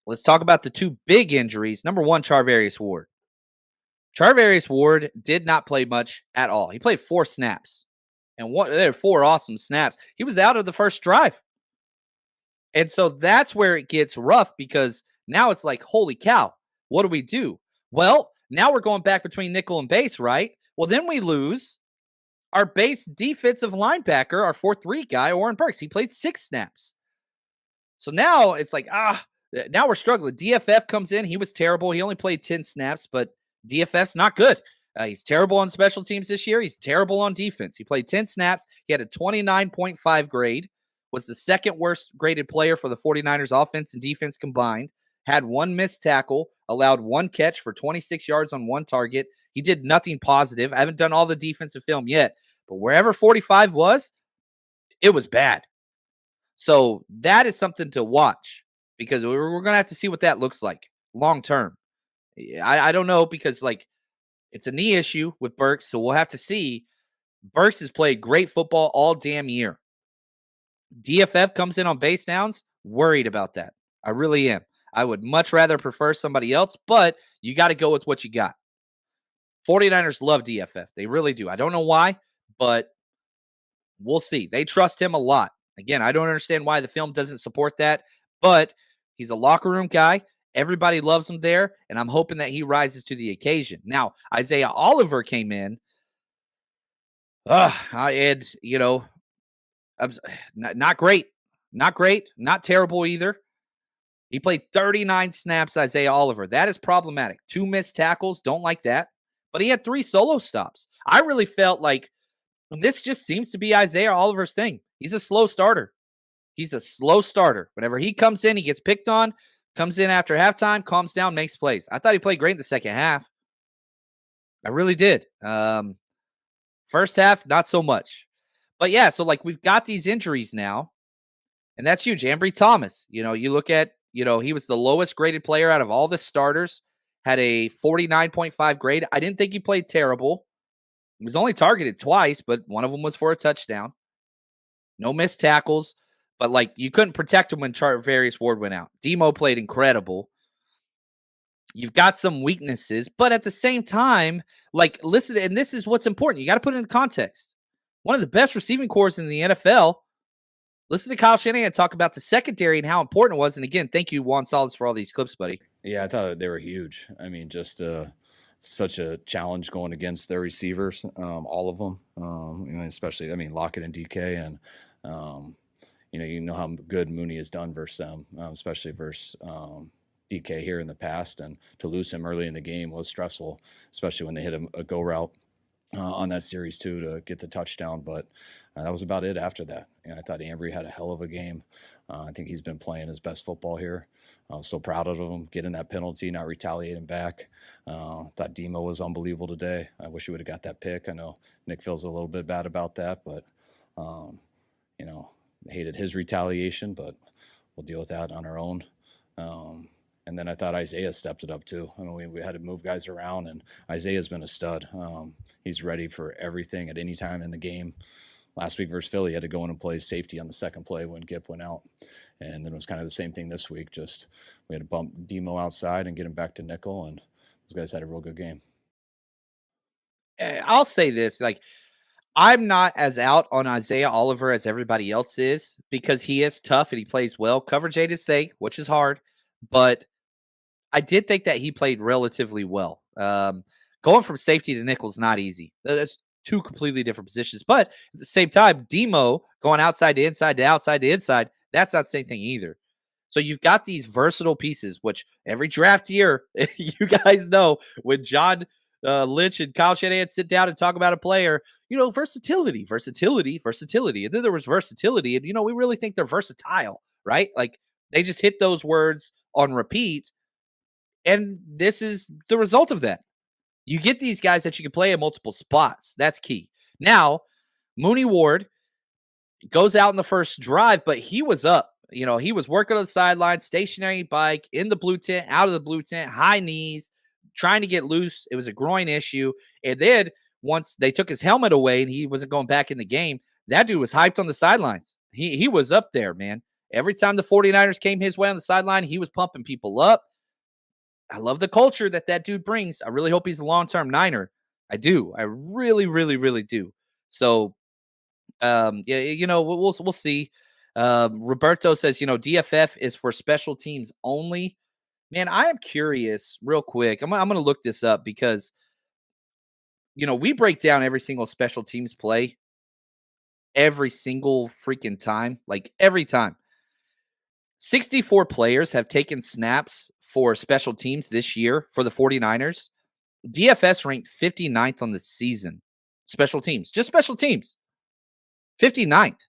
Let's talk about the two big injuries. Number one, Charvarius Ward. Charvarius Ward did not play much at all. He played 4 snaps, and there were 4 awesome snaps. He was out of the first drive. And so that's where it gets rough because now it's like, holy cow, what do we do? Well, now we're going back between nickel and base, right? Well, then we lose our base defensive linebacker, our 4-3 guy, Oren Burks. He played 6 snaps. So now it's like, now we're struggling. DFF comes in. He was terrible. He only played 10 snaps, but DFF's not good. He's terrible on special teams this year. He's terrible on defense. He played 10 snaps. He had a 29.5 grade, was the second worst graded player for the 49ers offense and defense combined, had 1 missed tackle, allowed 1 catch for 26 yards on 1 target. He did nothing positive. I haven't done all the defensive film yet, but wherever 45 was, it was bad. So that is something to watch because we're going to have to see what that looks like long term. I don't know because, like, it's a knee issue with Burks, so we'll have to see. Burks has played great football all damn year. DFF comes in on base downs, worried about that. I really am. I would much rather prefer somebody else, but you got to go with what you got. 49ers love DFF. They really do. I don't know why, but we'll see. They trust him a lot. Again, I don't understand why the film doesn't support that, but he's a locker room guy. Everybody loves him there, and I'm hoping that he rises to the occasion. Now, Isaiah Oliver came in, and, not great. Not great. Not terrible either. He played 39 snaps, Isaiah Oliver. That is problematic. 2 missed tackles. Don't like that. But he had 3 solo stops. I really felt like this just seems to be Isaiah Oliver's thing. He's a slow starter. He's a slow starter. Whenever he comes in, he gets picked on, comes in after halftime, calms down, makes plays. I thought he played great in the second half. I really did. First half, not so much. But yeah, so like we've got these injuries now, and that's huge. Ambry Thomas, you look at, he was the lowest graded player out of all the starters, had a 49.5 grade. I didn't think he played terrible. He was only targeted twice, but one of them was for a touchdown. No missed tackles, but like you couldn't protect him when Charvarius Ward went out. Demo played incredible. You've got some weaknesses, but at the same time, like listen, and this is what's important. You got to put it in context. One of the best receiving corps in the NFL. Listen to Kyle Shanahan talk about the secondary and how important it was. And again, thank you, Juan Salas, for all these clips, buddy. Yeah, I thought they were huge. I mean, just such a challenge going against their receivers, all of them, especially, Lockett and DK. And, how good Mooney has done versus them, especially versus DK here in the past. And to lose him early in the game was stressful, especially when they hit a go route on that series too to get the touchdown. But that was about it after that. I thought Ambry had a hell of a game. I think he's been playing his best football here. I was so proud of him getting that penalty, not retaliating back. Thought Demo was unbelievable today. I wish he would have got that pick. I know Nick feels a little bit bad about that, but hated his retaliation, but we'll deal with that on our own. And then I thought Isaiah stepped it up too. We had to move guys around, and Isaiah's been a stud. He's ready for everything at any time in the game. Last week versus Philly, he had to go in and play safety on the second play when Gipp went out. And then it was kind of the same thing this week. Just we had to bump Demo outside and get him back to nickel, and those guys had a real good game. I'll say this, I'm not as out on Isaiah Oliver as everybody else is because he is tough and he plays well. Coverage ain't his thing, which is hard, but I did think that he played relatively well. Going from safety to nickel is not easy. That's 2 completely different positions. But at the same time, Demo going outside to inside to outside to inside, that's not the same thing either. So you've got these versatile pieces, which every draft year, you guys know, when John Lynch and Kyle Shanahan sit down and talk about a player, versatility. And then there was versatility. And, we really think they're versatile, right? Like they just hit those words on repeat. And this is the result of that. You get these guys that you can play in multiple spots. That's key. Now, Mooney Ward goes out in the first drive, but he was up. He was working on the sideline, stationary bike, in the blue tent, out of the blue tent, high knees, trying to get loose. It was a groin issue. And then once they took his helmet away and he wasn't going back in the game, that dude was hyped on the sidelines. He was up there, man. Every time the 49ers came his way on the sideline, he was pumping people up. I love the culture that dude brings. I really hope he's a long-term Niner. I do. I really, really, really do. So, yeah, we'll see. Roberto says, DFF is for special teams only. Man, I am curious, real quick. I'm going to look this up because we break down every single special teams play every single freaking time, like every time. 64 players have taken snaps for special teams this year for the 49ers. DFS ranked 59th on the season. Special teams, just special teams. 59th.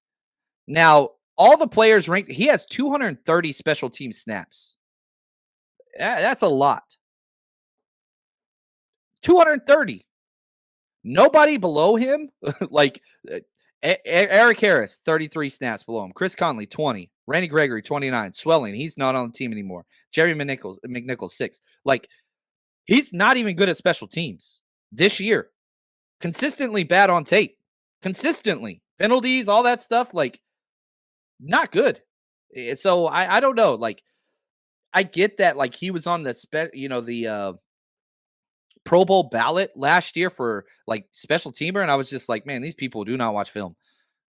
Now, all the players ranked, he has 230 special team snaps. That's a lot. 230. Nobody below him, like Eric Harris, 33 snaps below him. Chris Conley, 20. Randy Gregory, 29. Swelling, he's not on the team anymore. Jerry McNichols, 6. Like, he's not even good at special teams this year. Consistently bad on tape. Consistently. Penalties, all that stuff, like, not good. So, I don't know. Like, I get that, like, he was on the Pro Bowl ballot last year for like special teamer, and I was just like, man, these people do not watch film.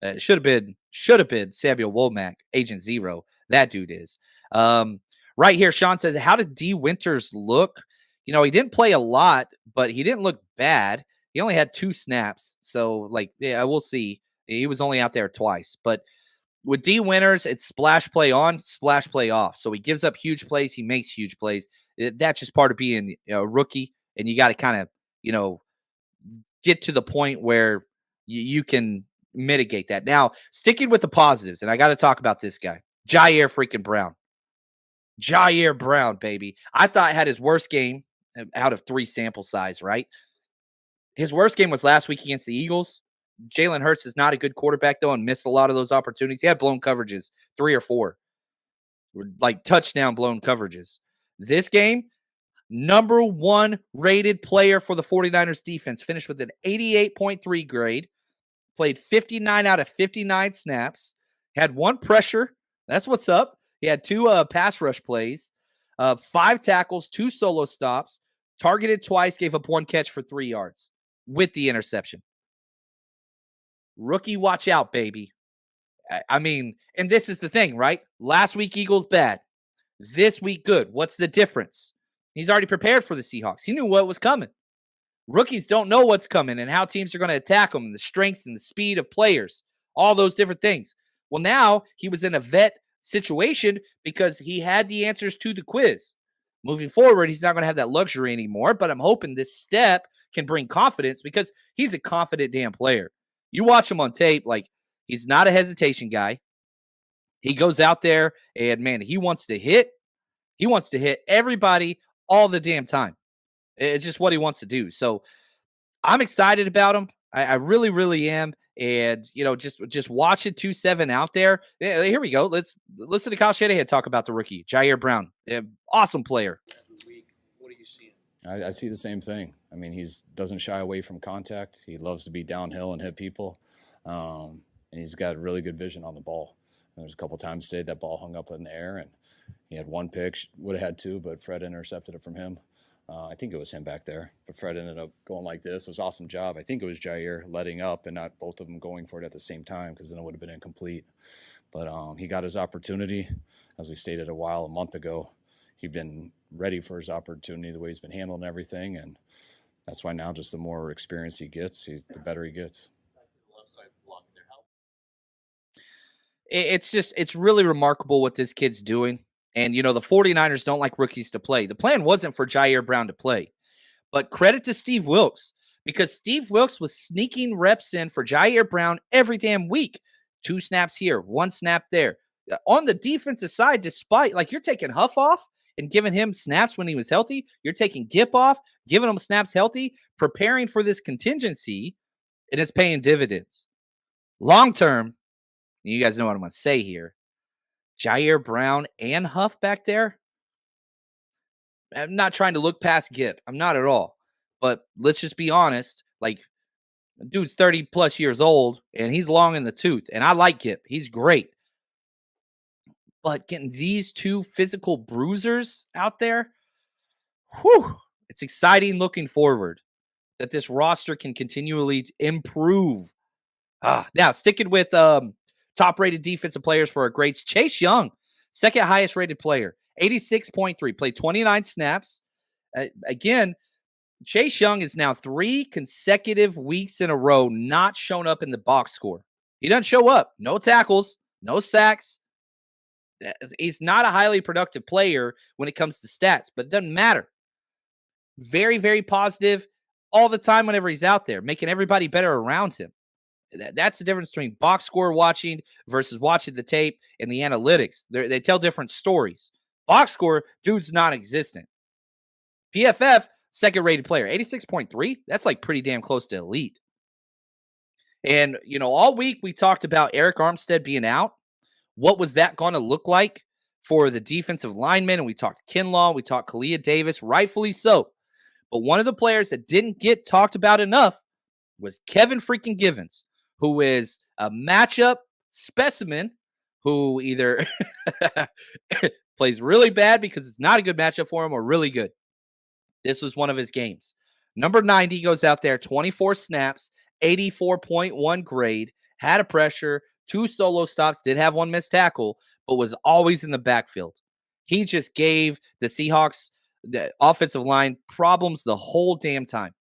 It should have been Samuel Womack, Agent Zero. That dude is. Right here, Sean says, how did D Winters look? He didn't play a lot, but he didn't look bad. He only had 2 snaps, so like, yeah, we'll see. He was only out there twice, but with D Winters, it's splash play on, splash play off. So he gives up huge plays, he makes huge plays. That's just part of being a rookie. And you got to kind of, get to the point where you can mitigate that. Now, sticking with the positives, and I got to talk about this guy, Jair freaking Brown. Jair Brown, baby. I thought had his worst game out of 3 sample size, right? His worst game was last week against the Eagles. Jalen Hurts is not a good quarterback, though, and missed a lot of those opportunities. He had blown coverages, 3 or 4, like touchdown blown coverages. This game, number 1 rated player for the 49ers defense, finished with an 88.3 grade, played 59 out of 59 snaps, had 1 pressure. That's what's up. He had 2 pass rush plays, 5 tackles, 2 solo stops, targeted twice, gave up 1 catch for 3 yards with the interception. Rookie, watch out, baby. I mean, and this is the thing, right? Last week, Eagles bad. This week, good. What's the difference? He's already prepared for the Seahawks. He knew what was coming. Rookies don't know what's coming and how teams are going to attack them, and the strengths and the speed of players, all those different things. Well, now he was in a vet situation because he had the answers to the quiz. Moving forward, he's not going to have that luxury anymore, but I'm hoping this step can bring confidence because he's a confident damn player. You watch him on tape, like, he's not a hesitation guy. He goes out there and, man, he wants to hit. He wants to hit everybody all the damn time. It's just what he wants to do. So I'm excited about him. I really, really am. And, just watching 2-7 out there. Yeah, here we go. Let's listen to Kyle Shanahan talk about the rookie, Jair Brown. Awesome player. What are you seeing? I see the same thing. I mean, he doesn't shy away from contact. He loves to be downhill and hit people. And he's got really good vision on the ball. There's a couple times today that ball hung up in the air, and he had 1 pick, would have had 2, but Fred intercepted it from him. I think it was him back there, but Fred ended up going like this. It was an awesome job. I think it was Jair letting up and not both of them going for it at the same time, because then it would have been incomplete. But he got his opportunity. As we stated a month ago, he'd been ready for his opportunity, the way he's been handling everything, and that's why now just the more experience he gets, the better he gets. It's really remarkable what this kid's doing. And, the 49ers don't like rookies to play. The plan wasn't for Jair Brown to play. But credit to Steve Wilks, because Steve Wilks was sneaking reps in for Jair Brown every damn week. 2 snaps here, 1 snap there. On the defensive side, despite, like, you're taking Huff off and giving him snaps when he was healthy. You're taking Gip off, giving him snaps healthy, preparing for this contingency, and it's paying dividends. Long term, you guys know what I'm going to say here. Jair Brown and Huff back there. I'm not trying to look past Gip. I'm not at all. But let's just be honest. Like, dude's 30 plus years old, and he's long in the tooth. And I like Gip. He's great. But getting these two physical bruisers out there, whew, it's exciting looking forward that this roster can continually improve. Now, sticking with top-rated defensive players for our grades, Chase Young, second highest-rated player, 86.3, played 29 snaps. Again, Chase Young is now 3 consecutive weeks in a row not shown up in the box score. He doesn't show up. No tackles, no sacks. He's not a highly productive player when it comes to stats, but it doesn't matter. Very, very positive all the time whenever he's out there, making everybody better around him. That's the difference between box score watching versus watching the tape and the analytics. They tell different stories. Box score, dude's non-existent. PFF, second-rated player, 86.3. That's like pretty damn close to elite. And, all week we talked about Eric Armstead being out. What was that going to look like for the defensive linemen? And we talked Kinlaw, we talked Kalia Davis, rightfully so. But one of the players that didn't get talked about enough was Kevin freaking Givens, who is a matchup specimen who either plays really bad because it's not a good matchup for him or really good. This was one of his games. Number 90 goes out there, 24 snaps, 84.1 grade, had a pressure, 2 solo stops, did have 1 missed tackle, but was always in the backfield. He just gave the Seahawks, the offensive line, problems the whole damn time.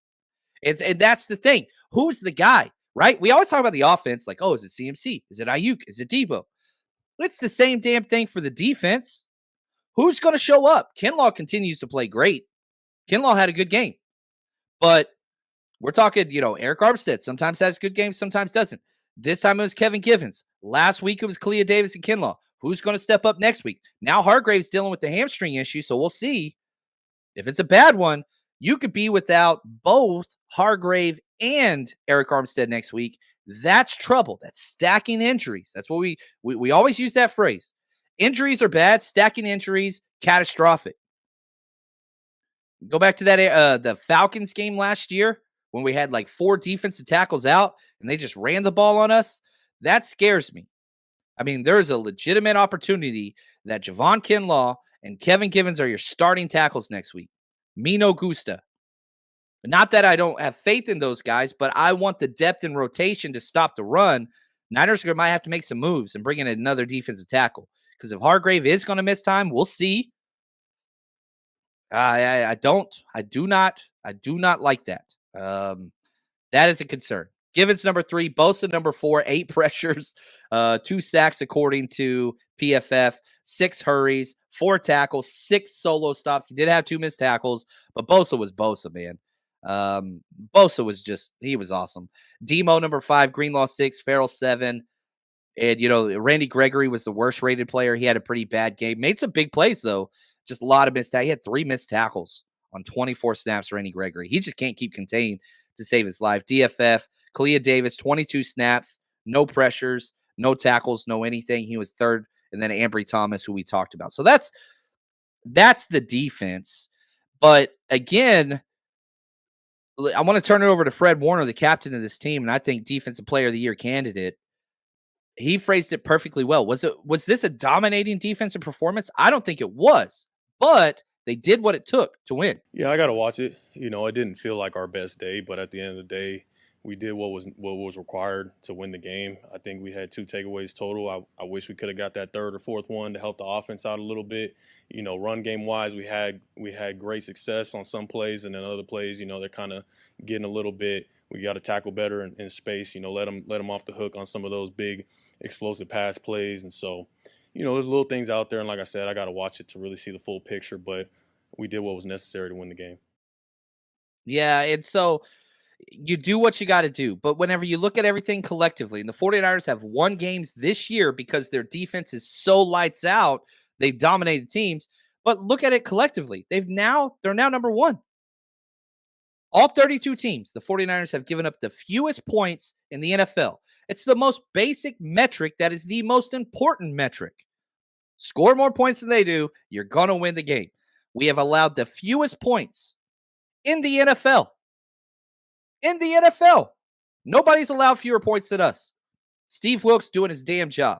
And that's the thing. Who's the guy, right? We always talk about the offense like, oh, is it CMC? Is it Ayuk? Is it Debo? It's the same damn thing for the defense. Who's going to show up? Kinlaw continues to play great. Kinlaw had a good game. But we're talking, Eric Armstead sometimes has good games, sometimes doesn't. This time it was Kevin Givens. Last week it was Kalia Davis and Kinlaw. Who's going to step up next week? Now Hargrave's dealing with the hamstring issue, so we'll see. If it's a bad one, you could be without both Hargrave and Eric Armstead next week. That's trouble. That's stacking injuries. That's what we always use that phrase. Injuries are bad. Stacking injuries, catastrophic. Go back to that the Falcons game last year when we had like 4 defensive tackles out and they just ran the ball on us. That scares me. I mean, there's a legitimate opportunity that Javon Kinlaw and Kevin Givens are your starting tackles next week. Me no gusta. Not that I don't have faith in those guys, but I want the depth and rotation to stop the run. Niners might have to make some moves and bring in another defensive tackle. Because if Hargrave is going to miss time, we'll see. I do not like that. That is a concern. Givens number 3, Bosa number 4, 8 pressures, 2 sacks according to PFF, 6 hurries, 4 tackles, 6 solo stops. He did have 2 missed tackles, but Bosa was Bosa, man. Bosa was he was awesome. Demo number 5, Greenlaw 6, Farrell 7. And, Randy Gregory was the worst rated player. He had a pretty bad game. Made some big plays, though. Just a lot of missed tackles. He had 3 missed tackles on 24 snaps, Randy Gregory. He just can't keep contained to save his life. DFF, Kalia Davis, 22 snaps, no pressures, no tackles, no anything. He was 3rd. And then Ambry Thomas, who we talked about. So that's the defense. But again, I want to turn it over to Fred Warner, the captain of this team, and I think Defensive Player of the Year candidate. He phrased it perfectly well. Was this a dominating defensive performance? I don't think it was, but they did what it took to win. Yeah, I got to watch it. It didn't feel like our best day, but at the end of the day, we did what was required to win the game. I think we had 2 takeaways total. I wish we could have got that 3rd or 4th one to help the offense out a little bit. Run game wise, we had great success on some plays, and then other plays, they're kind of getting a little bit. We got to tackle better in space. Let them off the hook on some of those big explosive pass plays, and so there's little things out there. And like I said, I got to watch it to really see the full picture. But we did what was necessary to win the game. Yeah, and so you do what you got to do. But whenever you look at everything collectively, and the 49ers have won games this year because their defense is so lights out, they've dominated teams. But look at it collectively. They're now number 1. All 32 teams, the 49ers have given up the fewest points in the NFL. It's the most basic metric that is the most important metric. Score more points than they do, you're going to win the game. We have allowed the fewest points in the NFL. Nobody's allowed fewer points than us. Steve Wilks doing his damn job.